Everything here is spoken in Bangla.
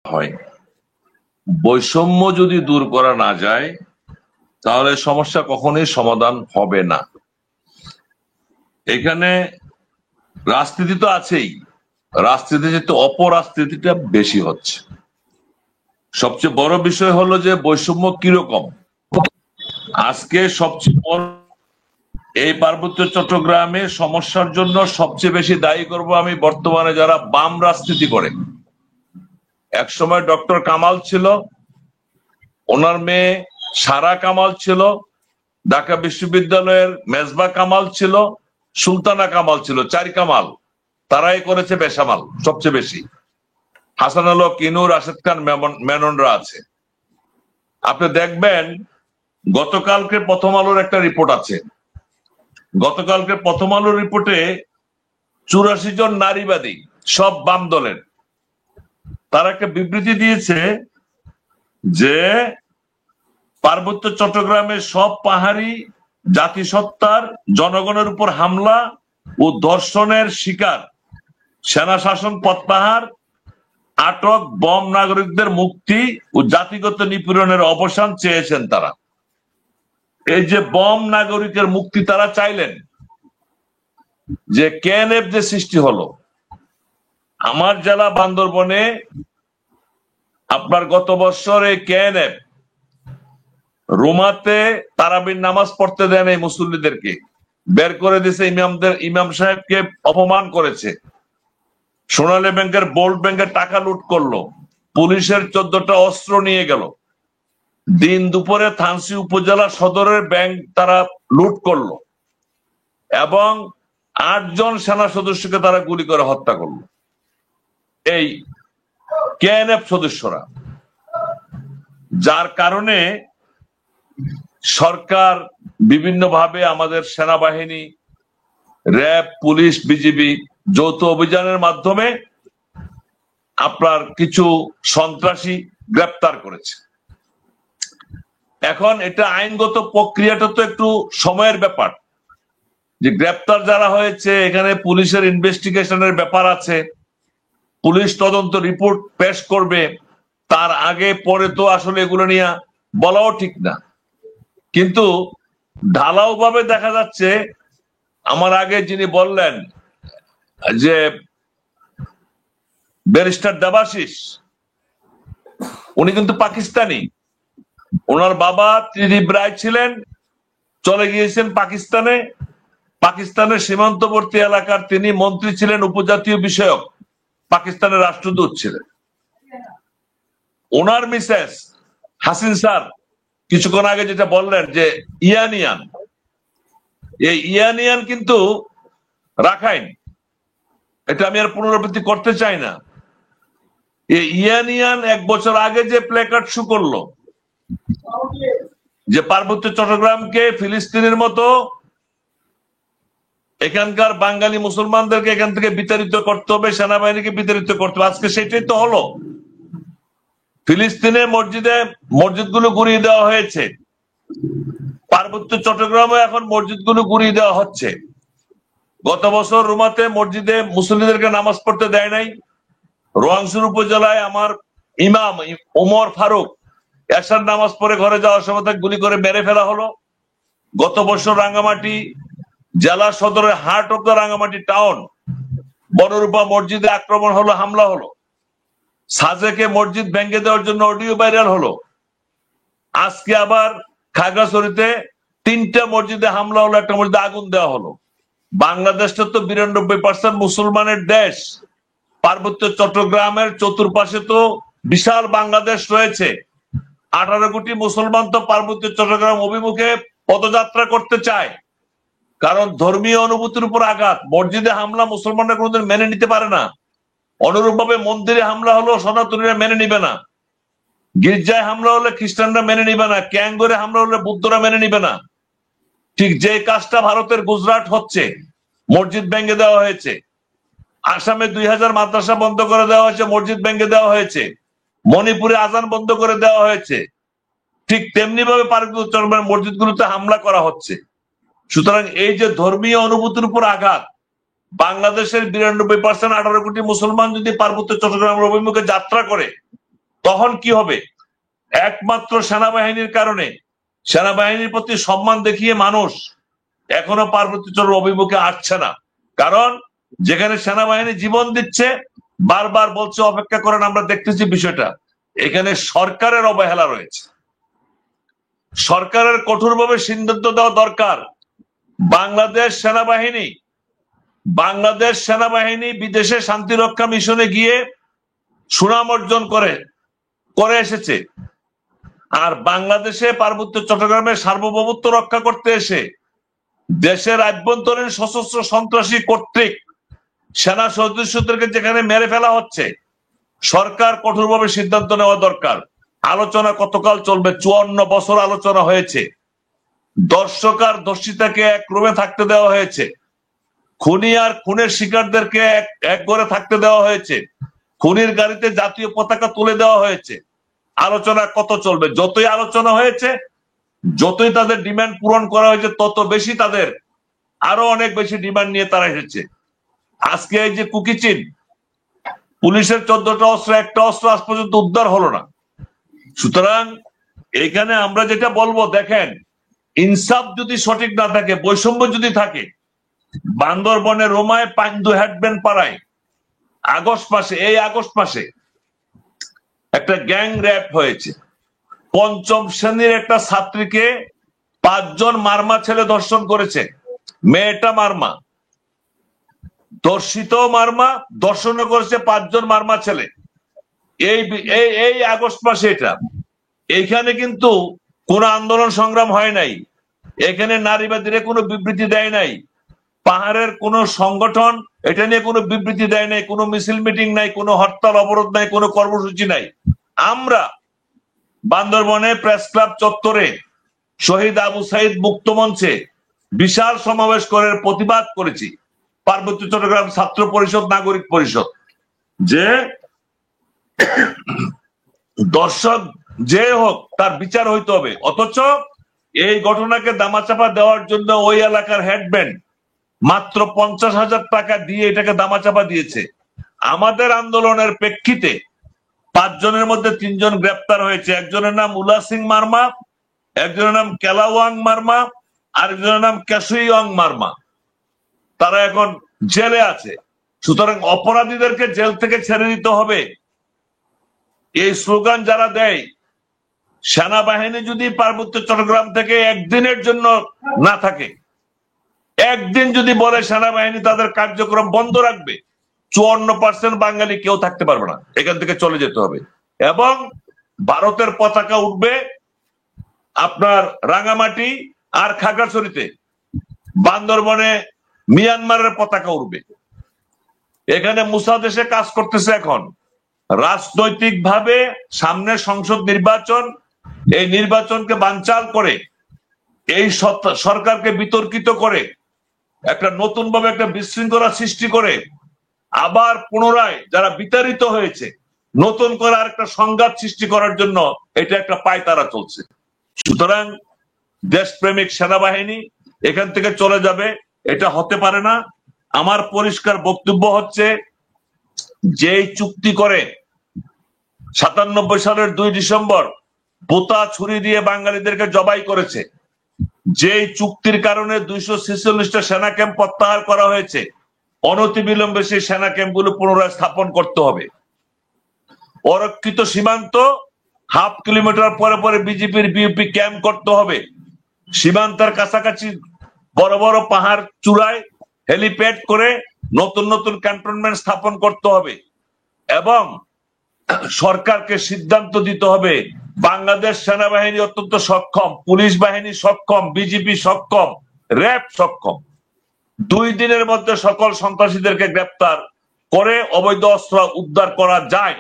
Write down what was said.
হয়। বৈষম্য যদি দূর করা না যায় তাহলে সমস্যা কখনোই সমাধান হবে না। এখানে রাজনীতি তো আছেই, রাজনীতিতে অপরাজনীতিটা বেশি হচ্ছে। সবচেয়ে বড় বিষয় হলো যে বৈষম্য কিরকম। আজকে সবচেয়ে বড় এই পার্বত্য চট্টগ্রামে সমস্যার জন্য সবচেয়ে বেশি দায়ী করব আমি বর্তমানে যারা বাম রাজনীতি করে। একসময় ডক্টর কামাল ছিল, ওনার মেয়ে সারা কামাল ছিল, ঢাকা বিশ্ববিদ্যালয়ের মেজবা কামাল ছিল, সুলতানা কামাল ছিল, 4 কামাল। তারাই করেছে বেসামাল সবচেয়ে বেশি। হাসান আলো কিনুর, রাশেদ খান মেননরা আছে। আপনি দেখবেন গতকালকে প্রথম আলোর একটা রিপোর্ট আছে, গতকালকে প্রথম আলোর রিপোর্টে 84 জন নারীবাদী সব বাম দলের তারা একটা বিবৃতি দিয়েছে যে পার্বত্য চট্টগ্রামের সব পাহাড়ি জাতিসত্তার জনগণের উপর হামলা ও ধর্ষণের শিকার, সেনা শাসন প্রত্যাহার, আটক বম নাগরিকদের মুক্তি ও জাতিগত নিপীড়নের অবসান চেয়েছেন তারা। এই যে বম নাগরিকের মুক্তি তারা চাইলেন, যে কেএনএফ যে সৃষ্টি হলো আমার জেলা বান্দরবনে, আপনার গত বছর এই কেএনএফ রোমাতে তারাবির নামাজ পড়তে দেন এই মুসল্লিদেরকে, বের করে দিয়েছে, ইমাম সাহেবকে অপমান করেছে, সোনালী ব্যাংকের বোল্ড ব্যাংকের টাকা লুট করলো, পুলিশের 14টা অস্ত্র নিয়ে গেল, দিন দুপুরে থানসি উপজেলা সদরের ব্যাংক তারা লুট করলো এবং 8 জন সেনা সদস্যকে তারা গুলি করে হত্যা করলো। এই কেএনএফ সদস্যরা, যার কারণে সরকার বিভিন্নভাবে আমাদের সেনাবাহিনী, র্যাব, পুলিশ, বিজিবি যৌথ অভিযানের মাধ্যমে আপনার কিছু সন্ত্রাসী গ্রেপ্তার করেছে। এখন এটা আইনগত প্রক্রিয়াটা তো একটু সময়ের ব্যাপার, যে গ্রেপ্তার যারা হয়েছে এখানে পুলিশের ইনভেস্টিগেশনের ব্যাপার আছে, পুলিশ তদন্ত রিপোর্ট পেশ করবে, তার আগে পরে তো আসলে এগুলো নিয়ে বলাও ঠিক না। কিন্তু ঢালাও ভাবে দেখা যাচ্ছে, আমার আগে যিনি বললেন যে ব্যারিস্টার দেবাশিস, উনি কিন্তু পাকিস্তানি, ওনার বাবা ত্রিদীপ রায় ছিলেন, চলে গিয়েছেন পাকিস্তানে, পাকিস্তানের সীমান্তবর্তী এলাকার তিনি মন্ত্রী ছিলেন, উপজাতীয় বিষয়ক, পাকিস্তানের রাষ্ট্রদূত ছিলেন। ওনার মিসেস হাসিন স্যার কিছুক্ষণ আগে যেটা বললেন যে ইয়ানিয়ান, এই ইয়ানিয়ান কিন্তু রাখাইন, এটা আমি আর পুনরাবৃত্তি করতে চাই না। এই ইয়ানিয়ান 1 বছর আগে যে প্ল্যাকার্ড শো করলো যে পার্বত্য চট্টগ্রামকে ফিলিস্তিনের মতো এখানকার বাঙালি মুসলমানদেরকে এখান থেকে বিতাড়িত করতে হবে, সেনাবাহিনীকে বিতাড়িত করতে হবে, আজকে সেটাই তো হলো। ফিলিস্তিনের মসজিদগুলো গুড়িয়ে দেওয়া হয়েছে, পার্বত্য চট্টগ্রামে এখন মসজিদগুলো গুড়িয়ে দেওয়া হচ্ছে। গত বছর রুমাতে মসজিদে মুসল্লিদেরকে নামাজ পড়তে দেয় নাই, রোয়াংছড়ি উপজেলায় আমার ইমাম ওমর ফারুক এশার নামাজ পড়ে ঘরে যাওয়ার সময় তাকে গুলি করে মেরে ফেলা হলো। গত বছর রাঙ্গামাটি জেলা সদরের heart of the Rangamati town Banarupa মসজিদে আক্রমণ হলো, হামলা হলো। সাজেকে মসজিদ ভেঙে দেওয়ার জন্য অডিও ভাইরাল হলো। আজকে আবার খাগড়াছড়িতে 3টা মসজিদে হামলা হলো, একটা মসজিদে আগুন দেওয়া হলো। বাংলাদেশটা তো 92% মুসলমানের দেশ, পার্বত্য চট্টগ্রামের চতুর্পাশে তো বিশাল বাংলাদেশ রয়েছে। 18 কোটি মুসলমান তো পার্বত্য চট্টগ্রাম অভিমুখে পদযাত্রা করতে চায়, কারণ ধর্মীয় অনুভূতির উপর আঘাত। মসজিদে হামলা মুসলমানরা কোনোদিন মেনে নিতে পারে না, অনুরূপ ভাবে মন্দিরে হামলা হলো সনাতনীরা মেনে নিবে না, গির্জায় হামলা হলে খ্রিস্টানরা মেনে নিবে না, ক্যাঙ্গরে হামলা হলে বুদ্ধরা মেনে নিবে না। ঠিক যে কাজটা ভারতের গুজরাট হচ্ছে, মসজিদ ভেঙে দেওয়া হয়েছে, আসামে 2000 মাদ্রাসা বন্ধ করে দেওয়া হয়েছে, মসজিদ ভেঙে দেওয়া হয়েছে, মণিপুরে আজান বন্ধ করে দেওয়া হয়েছে, ঠিক তেমনি ভাবে পার্বত্য চট্টগ্রামের মসজিদগুলোতে হামলা করা হচ্ছে। সুতরাং এই যে ধর্মীয় অনুভূতির উপর আঘাত, বাংলাদেশের 92% 18 কোটি মুসলমান যদি পার্বত্য চট্টগ্রামের অভিমুখে যাত্রা করে, তখন কি হবে? একমাত্র সেনাবাহিনীর কারণে, সেনাবাহিনীর প্রতি সম্মান দেখিয়ে মানুষ এখনো পার্বত্য চরের অভিমুখে আসছে না। কারণ যেখানে সেনাবাহিনী জীবন দিচ্ছে, বারবার বলছে অপেক্ষা করেন, আমরা দেখতেছি বিষয়টা। এখানে সরকারের অবহেলা রয়েছে। সরকারের কঠোরভাবে সিদ্ধান্ত দেওয়া দরকার। বাংলাদেশ সেনাবাহিনী বিদেশে শান্তিরক্ষা মিশনে গিয়ে সুনাম অর্জন করে এসেছে। আর বাংলাদেশে পার্বত্য চট্টগ্রামের সার্বভৌমত্ব রক্ষা করতে এসে দেশের আভ্যন্তরীণ সশস্ত্র সন্ত্রাসী কর্তৃক সেনা সদস্যদেরকে যেখানে মেরে ফেলা হচ্ছে, সরকার কঠোরভাবে সিদ্ধান্ত নেওয়া দরকার। আলোচনা কতকাল চলবে? 54 বছর আলোচনা হয়েছে। দর্শক আর দর্শিতাকে এক রুমে থাকতে দেওয়া হয়েছে। খুনি আর খুনের শিকারদেরকে এক ঘরে থাকতে দেওয়া হয়েছে। খুনির গাড়িতে জাতীয় পতাকা তুলে দেওয়া হয়েছে। আলোচনা কত চলবে? যতই আলোচনা হয়েছে, যতই তাদের ডিমান্ড পূরণ করা হয়েছে, তত বেশি তাদের আরো অনেক বেশি ডিমান্ড নিয়ে তারা এসেছে। আজকে এই যে কুকিচিন, পুলিশের 14টা অস্ত্র, একটা অস্ত্র আজ পর্যন্ত উদ্ধার হলো না। সুতরাং এখানে আমরা যেটা বলবো, দেখেন, ইনসাফ যদি সঠিক না থাকে, বৈষম্য যদি থাকে, বান্দরবনে রোমায় পাইন্দু হেডব্যান্ড পাড়ায় এই আগস্ট মাসে একটা গ্যাং র্যাপ হয়েছে। 5ম শ্রেণীর একটা ছাত্রীকে 5 জন মারমা ছেলে ধর্ষণ করেছে। মেয়েটা মারমা, ধর্ষিত মারমা, ধর্ষণও করেছে 5 জন মারমা ছেলে। এই আগস্ট মাসে এটা। এইখানে কিন্তু কোনো আন্দোলন সংগ্রাম হয় নাই। এখানে নারীবাদীরা কোনো বিবৃতি দেয় নাই। পাহাড়ের কোন সংগঠন এটা নিয়ে কোনো বিবৃতি দেয় নাই, কোনো মিছিল মিটিং নাই, কোনো হরতাল অবরোধ নাই, কোনো কর্মসূচি নাই। আমরা বান্দরবনে প্রেস ক্লাব চত্বরে শহীদ আবু সাইদ মুক্ত মঞ্চে বিশাল সমাবেশ করে প্রতিবাদ করেছি। পার্বত্য চট্টগ্রাম ছাত্র পরিষদ, নাগরিক পরিষদ, যে দর্শক যে হোক তার বিচার হইতে হবে। অথচ এই ঘটনাকে দামাচাপা দেওয়ার জন্য ওই এলাকার হেডব্যান্ড মাত্র 50,000 টাকা দিয়ে এটাকে দামাচাপা দিয়েছে। আমাদের আন্দোলনের প্রেক্ষিতে 5 জনের মধ্যে 3 জন গ্রেপ্তার হয়েছে। একজনের নাম উলা সিং মার্মা, একজনের নাম কেলাওয়াং মার্মা, আরেকজনের নাম কেশুইওয়াং মার্মা। তারা এখন জেলে আছে। সুতরাং অপরাধীদেরকে জেল থেকে ছেড়ে দিতে হবে। এই স্লোগান যারা দেয়, সেনাবাহিনী যদি পার্বত্য চট্টগ্রাম থেকে একদিনের জন্য না থাকে, একদিন যদি বলে সেনাবাহিনী তাদের কার্যক্রম বন্ধ রাখবে, 54% বাঙালি কেউ থাকতে পারবে না, এখান থেকে চলে যেতে হবে। এবং ভারতের পতাকা উঠবে আপনার রাঙামাটি আর খাগড়াছড়িতে, বান্দরবনে মিয়ানমারের পতাকা উঠবে। এখানে মুসা দেশে কাজ করতেছে। এখন রাজনৈতিক ভাবে সামনে সংসদ নির্বাচন, এই নির্বাচনকে বানচাল করে, এই সরকারকে বিতর্কিত করে, একটা নতুন ভাবে একটা বিশৃঙ্খলা সৃষ্টি করে, আবার পুনরায় যারা বিতাড়িত হয়েছে নতুন করে আরেকটা সংঘাত সৃষ্টি করার জন্য এটা একটা পায়তারা চলছে। সুতরাং দেশপ্রেমিক সেনাবাহিনী এখান থেকে চলে যাবে, এটা হতে পারে না। আমার পরিষ্কার বক্তব্য হচ্ছে, যেই চুক্তি করে 97 সালের 2 ডিসেম্বর পোতা ছুরি দিয়ে বাঙালিদেরকে জবাই করেছে, যেই চুক্তির কারণে 246টা সেনা ক্যাম্প প্রত্যাহার করা হয়েছে, অনতিবিলম্বে সেই সেনা ক্যাম্পগুলো পুনরায় স্থাপন করতে হবে। অরক্ষিত সীমান্ত 1/2 কিলোমিটার পরে পরে বিজেপির বিউপি ক্যাম্প করতে হবে। সীমান্তের কাছাকাছি বড় বড় পাহাড় চূড়ায় হেলিপ্যাড করে নতুন নতুন ক্যান্টনমেন্ট স্থাপন করতে হবে। এবং সরকারকে সিদ্ধান্ত দিতে হবে, বাংলাদেশ সেনাবাহিনী অত্যন্ত সক্ষম, পুলিশ বাহিনী সক্ষম, বিজেপি সক্ষম, র্যাব সক্ষম। 2 দিনের মধ্যে সকল সন্ত্রাসীদেরকে গ্রেপ্তার করে অবৈধ অস্ত্র উদ্ধার করা যায়।